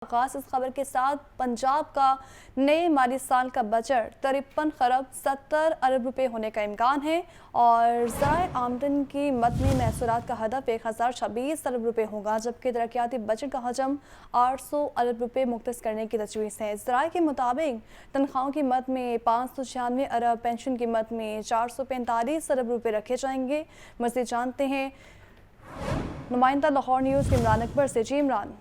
आगाज इस खबर के साथ पंजाब का नए माली साल का बजट 53 खरब 70 अरब रुपए होने का इम्कान है और ज़राए आमदन की मद में महसूलात का हदफ 1026 अरब रुपए होगा, जबकि तरक्याती बजट का हजम 800 अरब रुपए मुख्तस करने की तजवीज़ है। ज़राए के मुताबिक तनख्वाहों की मद में 596 अरब, पेंशन की मद में 445 अरब रुपए रखे जाएंगे। मज़ीद जानते हैं नुमाइंदा लाहौर न्यूज़ इमरान अकबर से। जी इमरान।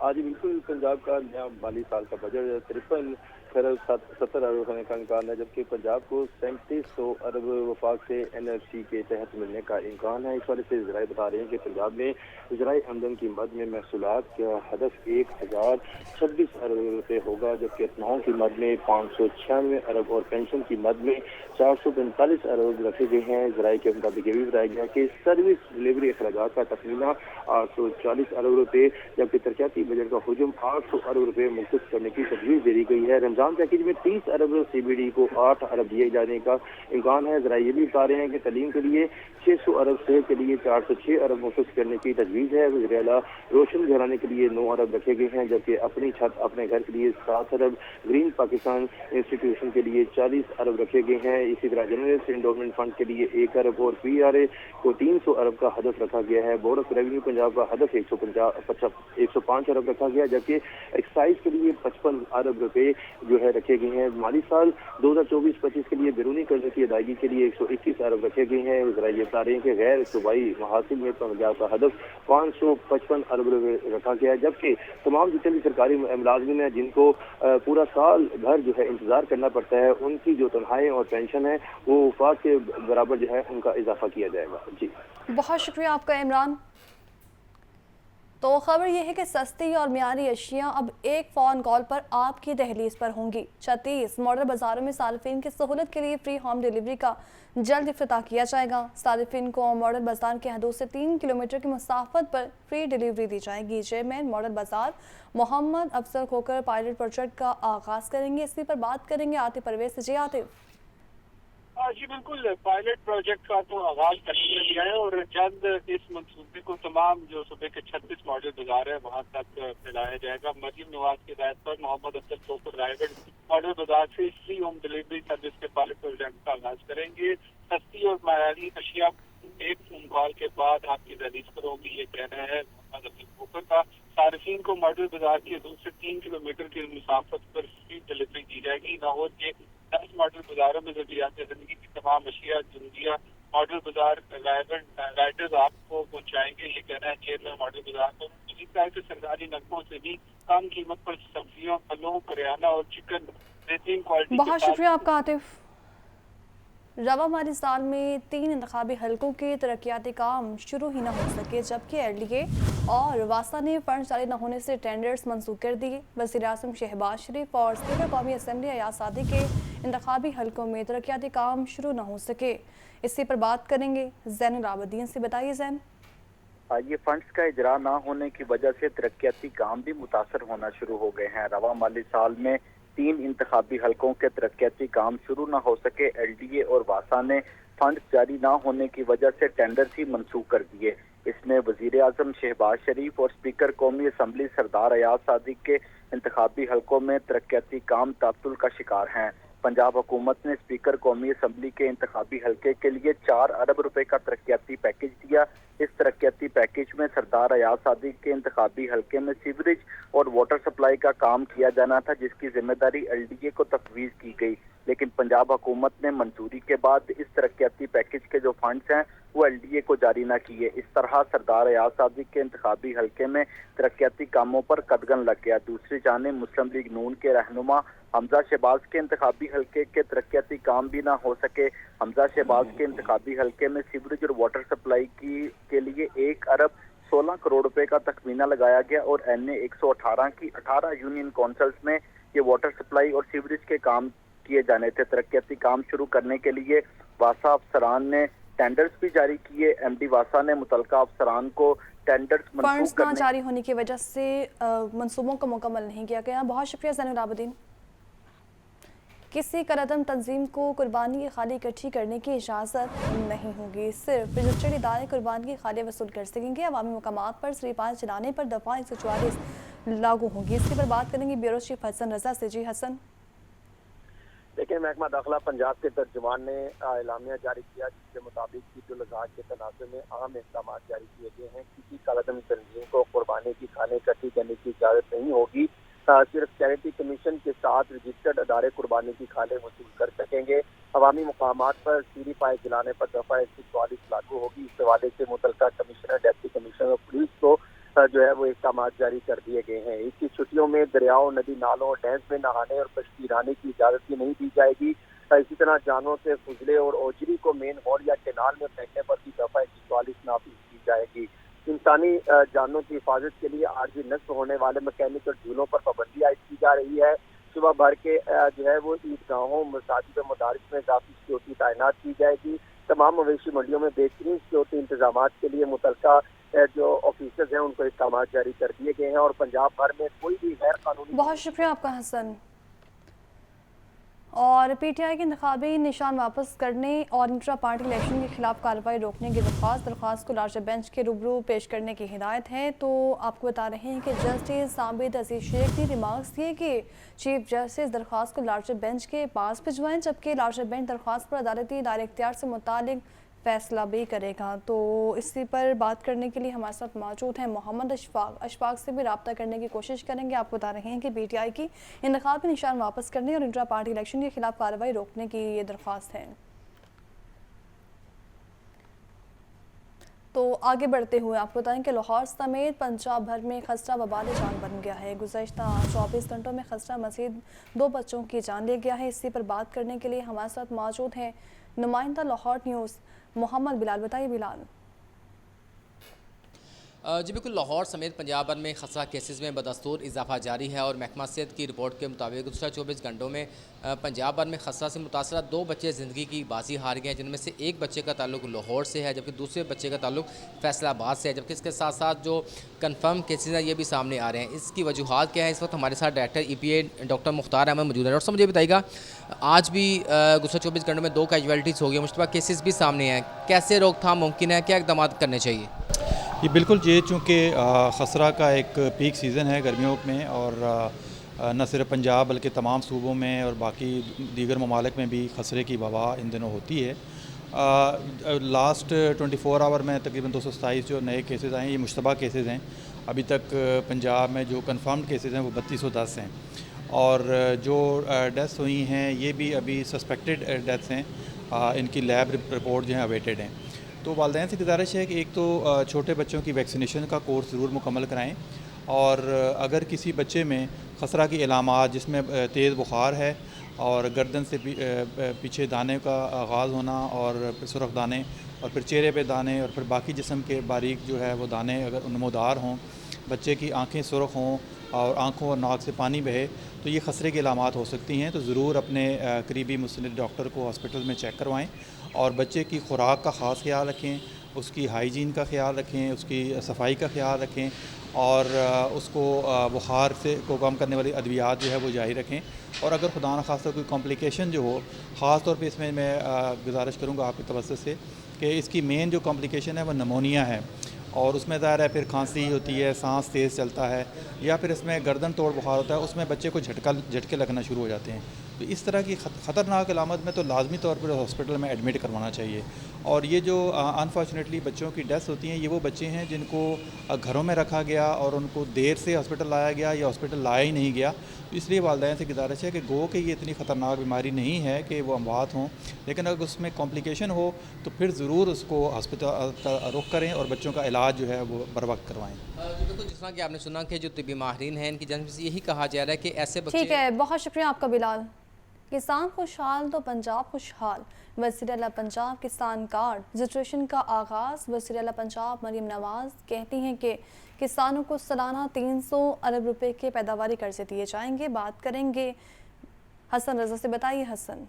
आज बिल्कुल पंजाब का नया माली साल का बजट 53 खरब 70 अरब होने का इम्कान है, जबकि पंजाब को 3700 अरब वफाक से NFC के तहत मिलने का इम्कान है। इस वाले से ज़राए बता रहे हैं कि पंजाब में ज़राए आमदन की मद में महसूलात का हदफ 1026 अरब रुपये होगा, जबकि तनख्वाहों की मद में 596 अरब और पेंशन की मद में 445 अरब रखे गए हैं। ज़राए के मुताबिक ये भी बताया गया कि सर्विस डिलीवरी अखराजात का तखमीना 840 अरब रुपये, जबकि तरक्याती बजट का हजम 800 अरब रुपये मुख्तस करने की तजवीज़ दे दी गई है। रमजान पैकेज में 30 अरब CBD को 8 अरब दिए जाने का इम्कान है। ज़रा ये भी बता रहे हैं कि तालीम के लिए 600 अरब, सेहत के लिए 406 अरब मुख्तस करने की तजवीज़ है। वज़ीर-ए-आला रोशन घराने के लिए 9 अरब रखे गए हैं, जबकि अपनी छत अपने घर के लिए 7 अरब, ग्रीन पाकिस्तान इंस्टीट्यूशन के लिए 40 अरब रखे गए हैं। इसी तरह जनरल इंडोमेंट फंड के लिए 1 अरब और PRA को 300 अरब का हदफ रखा गया है। बोर्ड ऑफ रेवेन्यू पंजाब का हदफ 105 अरब रखा गया, जबकि एक्साइज के लिए 55 अरब रुपए जो है रखे गए हैं। माली साल 2024-25 के लिए बैरूनी कर्ज की अदायगी के लिए 121 अरब रखे गए हैं। ज़रा ये बता रहे हैं कि गैर सूबाई महासिल में पंजाब का हदफ 555 अरब रुपए रखा गया है, जबकि तमाम जितने भी सरकारी मुलाजमिन हैं जिनको पूरा साल भर जो है इंतजार करना पड़ता है, उनकी जो तनख्वाहें और पेंशन है वो वफाक के बराबर जो है उनका इजाफा किया जाएगा। जी बहुत शुक्रिया आपका इमरान। तो खबर यह है कि सस्ती और मियारी अशिया अब एक फ़ोन कॉल पर आपकी दहलीज पर होंगी। 36 मॉडल बाज़ारों में सार्फिन की सहूलत के लिए फ्री होम डिलीवरी का जल्द इफ्तिताह किया जाएगा। सार्फिन को मॉडल बाज़ार के हदूद से 3 किलोमीटर की मुसाफत पर फ्री डिलीवरी दी जाएगी। चेयरमैन मॉडल बाज़ार मोहम्मद अफजल खोकर पायलट प्रोजेक्ट का आगाज़ करेंगे। इसी पर बात करेंगे आतिफ परवेज से। जी आतिफ। जी बिल्कुल, पायलट प्रोजेक्ट का तो आगाज कर दिया है और जल्द इस मंसूबे को तमाम जो सूबे के 36 मॉडल बाजार है वहां तक फैलाया जाएगा। मरीम नवाज की हिदायत पर मोहम्मद अफजल खोकर रायगढ़ मॉडल बाजार से फ्री होम डिलीवरी सर्विस के पायलट प्रोजेक्ट का आगाज करेंगे। सस्ती और मयारी अशिया एक फोन कॉल के बाद आपकी दहलीज पर होगी, ये कहना है मोहम्मद अफजल खोकर का। सार्फिन को मॉडल बाजार की हदूद से 3 किलोमीटर की मुसाफत पर फ्री डिलीवरी दी जाएगी। लाहौर के 10 मॉडल बाजारों में जरूरियात जिंदगी की तमाम अशिया जुंदिया मॉडल बाजार राइडर्स आपको पहुंचाएंगे, ये कहना है चेयरमैन मॉडल बाजार को। इसी तरह के सरकारी नकबों से भी कम कीमत पर सब्जियों, फलों, करियाना और चिकन बेहतरीन क्वालिटी। बहुत शुक्रिया आपका आतिफ। रवा माली साल में 3 इंतखाबी हलकों के तरक्याती काम शुरू ही न हो सके, जबकि LDA और वासा ने फंड जारी न होने से टेंडर्स मंसूख कर दिए। वज़ीर-ए-आज़म शहबाज शरीफ और स्पीकर कौमी असम्बली अयाज सादी के इंतखाबी हलकों में तरक्याती काम शुरू न हो सके। इसी पर बात करेंगे ज़ैनुल आबदीन से। बताइए ज़ैन। ये फंड्स का इजरा ना होने की वजह से तरक्याती काम भी मुतासर होना शुरू हो गए हैं। रवा माली साल में 3 इंतखाबी हलकों के तरक्याती काम शुरू ना हो सके। LDA और वासा ने फंड जारी ना होने की वजह से टेंडर्स ही मनसूख कर दिए। इसमें वज़ीर-ए-आज़म शहबाज शरीफ और स्पीकर कौमी असम्बली सरदार अयाज सादिक के इंतखाबी हलकों में तरक्याती काम तातुल का शिकार हैं। पंजाब हुकूमत ने स्पीकर कौमी असम्बली के इंतखाबी हलके के लिए 4 अरब रुपए का तरक्याती पैकेज दिया। इस तरक्याती पैकेज में सरदार अयाज सादिक के इंतखाबी हलके में सीवरेज और वाटर सप्लाई का काम किया जाना था, जिसकी जिम्मेदारी LDA को तफवीज़ की गई, लेकिन पंजाब हुकूमत ने मंजूरी के बाद इस तरक्याती पैकेज के जो फंड्स हैं वो LDA को जारी न किए। इस तरह सरदार अयाज सादिक के इंतखाबी हलके में तरक्याती कामों पर कदगन लग गया। दूसरी जानिब मुस्लिम लीग नून के रहनुमा हमजा शहबाज के इंतखाबी हलके के तरक्याती काम भी ना हो सके। हमजा शहबाज के इंतखाबी हलके में सीवरेज और वाटर सप्लाई के लिए 1 अरब 16 करोड़ रुपए का तखमीना लगाया गया और NA 118 की 18 यूनियन काउंसिल्स में ये वाटर सप्लाई और सीवरेज के काम किए जाने थे। तरक्याती काम शुरू करने के लिए वासा अफसरान ने टेंडर्स भी जारी किए। MD वासा ने मुतलका अफसरान को टेंडर्स फंड्स ना जारी होने की वजह से मंसूबों को मुकम्मल नहीं किया गया। बहुत शुक्रिया ज़ैनुल आबदीन। किसी करदम तंजीम को कुर्बानी की खाली इकट्ठी करने की इजाज़त नहीं होगी। सिर्फ रजिस्टर्ड इदारे कुर्बानी की खाली वसूल कर सकेंगे। अवामी मकामात पर श्रीपाल चलाने पर दफ़ा 144 लागू होंगी। इसके पर बात करेंगे ब्यूरो चीफ हसन रजा से। जी हसन। देखिए, महकमा दाखिला पंजाब के तर्जुमान ने एलामिया जारी किया जिसके मुताबिक ईद उल अजहा के तनाज़ुर में अहम इक़दाम जारी किए गए हैं। किसी कालादम तंजीम को कुर्बानी की खाने इकट्ठी करने की इजाज़त नहीं होगी। सिर्फ चैरिटी कमीशन के साथ रजिस्टर्ड अदारे कुर्बानी की खाने वसूल कर सकेंगे। अवामी मुकामात पर सीरी पाए जलाने पर दफ़ा 144 लागू होगी। इस हवाले से मुतलका कमिश्नर, डिप्टी कमिश्नर और पुलिस को जो है वो इक़दाम जारी कर दिए गए हैं। ईद की छुट्टियों में दरियाओं, नदी नालों और डैम्स में नहाने और कश्ती रानी की इजाज़त भी नहीं दी जाएगी। इसी तरह जानवरों से फुजले और ओजरी को मेन हॉल या कैनाल में फेंकने पर भी दफ़ा 144 नाफिज की जाएगी। इंसानी जानों की हिफाजत के लिए आरजी नस्ब होने वाले मैकेनिकल झूलों पर पाबंदी आयद की जा रही है। सुबह भर के जो है वो ईदगाहों, मसाजिद और मदारिस में काफ़ी सिक्योरिटी तैनात की जाएगी। तमाम मवेशी मंडियों में बेहतरीन सिक्योरिटी इंतजाम के लिए मुतलका जो ऑफिसर्स हैं उनको इक़दाम जारी कर दिए गए हैं और पंजाब भर में कोई भी गैर कानूनी। बहुत शुक्रिया आपका हसन। और पीटीआई के इंतखाबी निशान वापस करने और इंट्रा पार्टी इलेक्शन के खिलाफ कार्रवाई रोकने की दरख्वास्त को लार्जर बेंच के रूबरू पेश करने की हिदायत है। तो आपको बता रहे हैं कि जस्टिस आबिद अजीज शेख ने रिमार्क्स दिए कि चीफ जस्टिस दरख्वास्त को लार्जर बेंच के पास भिजवाएं, जबकि लार्जर बेंच दरख्वास्त पर अदालती दायरे इख्तियार से मुतालिक फैसला भी करेगा। तो इसी पर बात करने के लिए हमारे साथ मौजूद हैं मोहम्मद अशफाक से भी रब्ता करने की कोशिश करेंगे। आपको बता रहे हैं कि पीटीआई की इंतखाबी निशान वापस करने और इंट्रा पार्टी इलेक्शन के खिलाफ कार्रवाई रोकने की ये दरख्वास्त है। तो आगे बढ़ते हुए आपको बताएं कि लाहौर समेत पंजाब भर में खसरा वबाल जान बन गया है। गुज़श्ता 24 घंटों में खसरा मज़ीद 2 बच्चों की जान ले गया है। इसी पर बात करने के लिए हमारे साथ मौजूद हैं नुमाइंदा लाहौर न्यूज़ मोहम्मद बिलाल। बताइए बिलाल। जी बिल्कुल, लाहौर समेत पंजाब भर में खसरा केसेस में बदस्तूर इजाफा जारी है और महकमा सेहत की रिपोर्ट के मुताबिक गुज़श्ता 24 घंटों में पंजाब भर में खसरा से मुतासरा 2 बच्चे ज़िंदगी की बाजी हार गए हैं, जिनमें से एक बच्चे का ताल्लुक लाहौर से है जबकि दूसरे बच्चे का ताल्लुक फैसलाबाद से है। जबकि इसके साथ साथ जो कन्फर्म केसेस हैं ये भी सामने आ रहे हैं। इसकी वजूहात क्या है? इस वक्त हमारे साथ director EPA doctor Mukhtar Ahmed मौजूद है। डॉक्टर साहब मुझे बताइएगा, आज भी गुज़श्ता 24 घंटों में 2 कैजुअल्टीज़ हो गई, मुश्तबा केसेस भी सामने हैं, कैसे रोकथाम मुमकिन है, क्या इक़दाम करने चाहिए? ये बिल्कुल, ये चूँकि खसरा का एक पीक सीज़न है गर्मियों में और न सिर्फ पंजाब बल्कि तमाम सूबों में और बाकी दीगर ममालिक में भी खसरे की वबा इन दिनों होती है। लास्ट 24 आवर में तकरीबन 227 जो नए केसेस आए हैं ये मुश्तबा केसेस हैं। अभी तक पंजाब में जो कन्फर्म्ड केसेस हैं वो 3210 हैं और जो डेथ्स हुई हैं ये भी अभी सस्पेक्टेड डेथ्स हैं। इनकी लैब रिपोर्ट जो है अवेटेड हैं। तो वालिदैन से गुजारिश है कि एक तो छोटे बच्चों की वैक्सीनेशन का कोर्स ज़रूर मुकम्मल कराएं और अगर किसी बच्चे में खसरा की अलामात जिसमें तेज़ बुखार है और गर्दन से पीछे दाने का आगाज़ होना और सुरख दाने और फिर चेहरे पे दाने और फिर बाकी जिस्म के बारीक जो है वो दाने अगर नमूदार हों, बच्चे की आंखें सुरख हों और आंखों और नाक से पानी बहे तो ये खसरे की अलामात हो सकती हैं। तो ज़रूर अपने करीबी मुस्तनिद डॉक्टर को हॉस्पिटल में चेक करवाएं और बच्चे की खुराक का ख़ास ख्याल रखें, उसकी हाइजीन का ख्याल रखें, उसकी सफाई का ख्याल रखें और उसको बुखार से को कम करने वाली अद्वियात जो है वो जारी रखें। और अगर खुदा न खास्ता कोई कॉम्प्लिकेशन जो हो, ख़ास तौर पे इसमें मैं गुजारिश करूँगा आपके तवज्जुह से कि इसकी मेन जो कॉम्प्लिकेशन है वो निमोनिया है और उसमें ज़ाहिर है फिर खांसी होती है, सांस तेज़ चलता है या फिर इसमें गर्दन तोड़ बुखार होता है, उसमें बच्चे को झटके लगना शुरू हो जाते हैं। तो इस तरह की ख़तरनाक अलामत में तो लाजमी तौर पर हॉस्पिटल में एडमिट करवाना चाहिए। और ये जो अनफॉर्चुनेटली बच्चों की डेथ्स होती हैं ये वो बच्चे हैं जिनको घरों में रखा गया और उनको देर से हॉस्पिटल लाया गया या हॉस्पिटल लाया ही नहीं गया। तो इसलिए वालिदैन से गुजारिश है कि गो कि ये इतनी ख़तरनाक बीमारी नहीं है कि वो अमवात हों, लेकिन अगर उसमें कॉम्प्लिकेशन हो तो फिर ज़रूर उसको हॉस्पिटल का रुख करें और बच्चों का इलाज जो है वो बर वक्त करवाएँ। बिल्कुल, जिस तरह कि आपने सुना कि जो तिब्बी माहिरीन हैं इनकी जानब से यही कहा जा रहा है कि ऐसे बच्चे। ठीक है, बहुत शुक्रिया आपका बिलाल। किसान खुशहाल तो पंजाब खुशहाल, वज़ीर आला पंजाब किसान कार्ड रजिस्ट्रेशन का आगाज़। वज़ीर आला पंजाब मरीम नवाज़ कहती हैं कि किसानों को सालाना 300 अरब रुपए के पैदावारी कर्जे दिए जाएंगे। बात करेंगे हसन रजा से। बताइए हसन।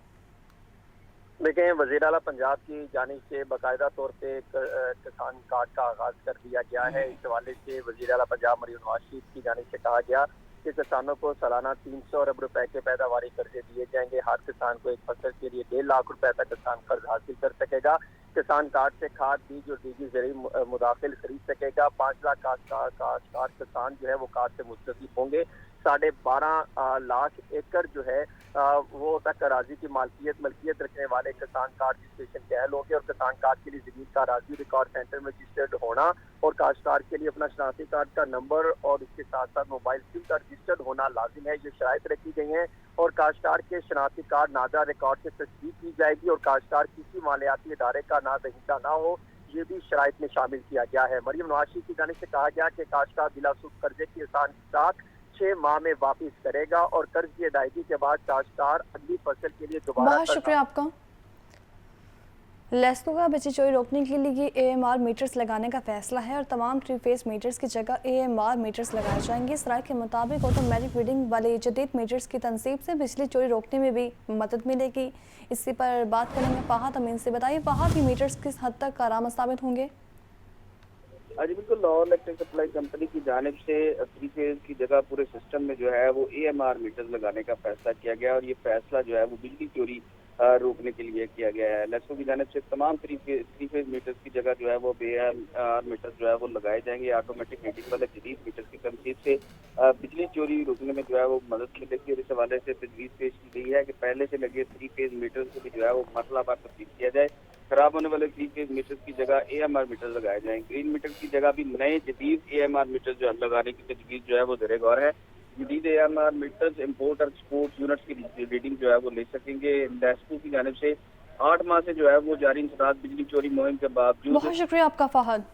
देखें, वज़ीर आला पंजाब की जानिब से बाकायदा तौर पे किसान कार्ड का आगाज़ कर दिया गया है। इस हवाले से वज़ीर आला पंजाब मरीम नवाज़ की जानिब से कहा गया कि किसानों को सालाना 300 अरब रुपए के पैदावारी कर्जे दिए जाएंगे। हर किसान को एक फसल के लिए 1.5 लाख रुपए तक किसान कर्ज हासिल कर सकेगा। किसान कार्ड से खाद बीज और दीगी जरिए मुदाखिल खरीद सकेगा। 5 लाख काश्तकार किसान जो है वो कार्ड से मुस्तफीद होंगे। 12.5 लाख एकड़ जो है वो तक अराजी की मलकियत रखने वाले किसान कार्ड रजिस्ट्रेशन के अहल होंगे और किसान कार्ड के लिए जमीन का अराजी रिकॉर्ड सेंटर में रजिस्टर्ड होना और काश्तकार के लिए अपना शनाख्ती कार्ड का नंबर और इसके साथ साथ मोबाइल सिम का रजिस्टर्ड होना लाजिम है। ये शराइत रखी गई हैं और काश्तकार के शनाख्ती कार्ड नादा रिकॉर्ड से तस्दीक की जाएगी और काश्तकार किसी मालियाती इदारे का नादहिंदा ना हो, ये भी शराइत में शामिल किया गया है। मरियम नवाज की जानिब से कहा गया कि काश्तकार बिला सूद कर्जे की आसान साथ 6 माह में वापस करेगा और कर्ज की अदायगी के बाद काश्तकार अगली फसल के लिए दोबारा। बहुत शुक्रिया आपका। लेस्को का बिजली चोरी रोकने के लिए AMR मीटर्स लगाने का फैसला है और तमाम 3 फेज मीटर्स की जगह AMR मीटर्स लगाए जाएंगे। इस राय के मुताबिक ऑटोमेटिक रीडिंग वाले जदीद मीटर्स की तनसीब से बिजली चोरी रोकने में भी मदद मिलेगी। इसी पर बात करेंगे फहाद अमीन से। बताइए फहाद, ये मीटर्स किस हद तक कारआमद साबित होंगे? जी बिल्कुल, लाहौर इलेक्ट्रिक सप्लाई कंपनी की जानिब से 3 फेज की जगह पूरे सिस्टम में जो है वो AMR मीटर्स लगाने का फैसला किया गया और ये फैसला जो है वो बिजली चोरी रोकने के लिए किया गया है। लेस्को की जानिब से तमाम 3 फेज मीटर्स की जगह जो है वो AMR मीटर्स जो है वो लगाए जाएंगे। ऑटोमेटिक रीडिंग वाले जदीद मीटर्स की तनसीब से बिजली चोरी रोकने में जो है वो मदद मिलेगी और इस हवाले से तजवीज़ पेश की गई है कि पहले से लगे 3 फेज मीटर्स को भी जो है वो मरहला वार तब्दील किया जाए। खराब होने वाले 3 फेज मीटर्स की जगह AMR मीटर लगाए जाएंगे। ग्रीन मीटर की जगह भी नए जदीद AMR मीटर जो है लगाने की तजवीज़ जो है वो ज़ेरे गौर है। जदीद AMR मीटर्स इम्पोर्ट और एक्सपोर्ट यूनिट्स की रीडिंग जो है वो ले सकेंगे। लेस्को की जानिब से 8 माह से जो है वो जारी इंसदाद बिजली चोरी मुहिम के बावजूद। बहुत शुक्रिया आपका फहाद।